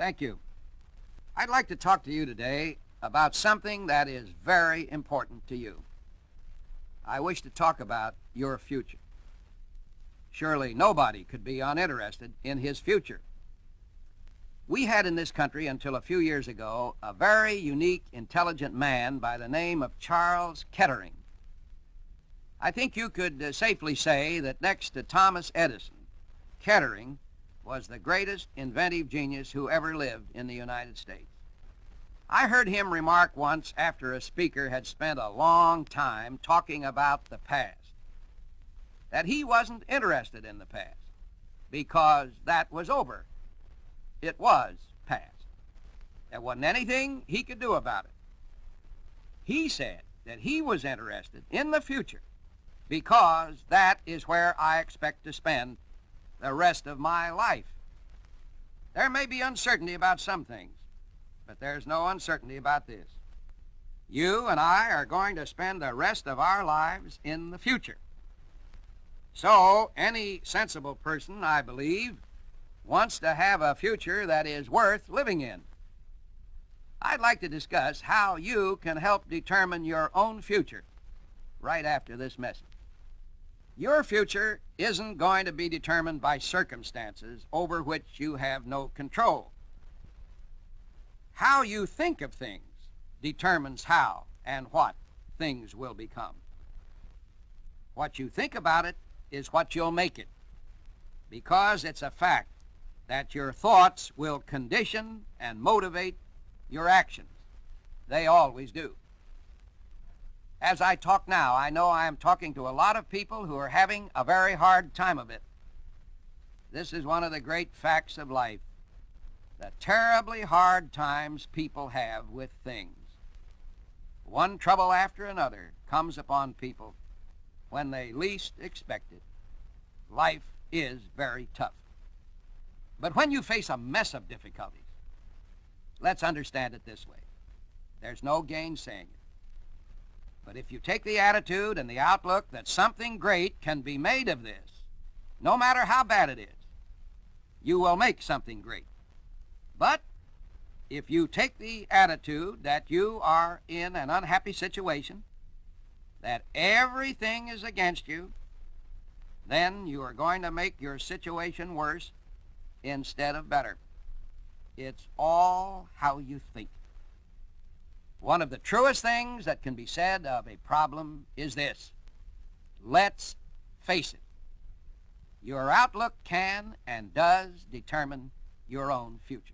Thank you. I'd like to talk to you today about something that is very important to you. I wish to talk about your future. Surely nobody could be uninterested in his future. We had in this country until a few years ago a very unique, intelligent man by the name of Charles Kettering. I think you could safely say that next to Thomas Edison, Kettering was the greatest inventive genius who ever lived in the United States. I heard him remark once after a speaker had spent a long time talking about the past, that he wasn't interested in the past because that was over. It was past. There wasn't anything he could do about it. He said that he was interested in the future because that is where I expect to spend the rest of my life. There may be uncertainty about some things, but there's no uncertainty about this. You and I are going to spend the rest of our lives in the future. So, any sensible person, I believe, wants to have a future that is worth living in. I'd like to discuss how you can help determine your own future right after this message. Your future isn't going to be determined by circumstances over which you have no control. How you think of things determines how and what things will become. What you think about it is what you'll make it, because it's a fact that your thoughts will condition and motivate your actions. They always do. As I talk now, I know I am talking to a lot of people who are having a very hard time of it. This is one of the great facts of life, the terribly hard times people have with things. One trouble after another comes upon people when they least expect it. Life is very tough. But when you face a mess of difficulties, let's understand it this way. There's no gainsaying it. But if you take the attitude and the outlook that something great can be made of this, no matter how bad it is, you will make something great. But if you take the attitude that you are in an unhappy situation, that everything is against you, then you are going to make your situation worse instead of better. It's all how you think. One of the truest things that can be said of a problem is this: let's face it. Your outlook can and does determine your own future.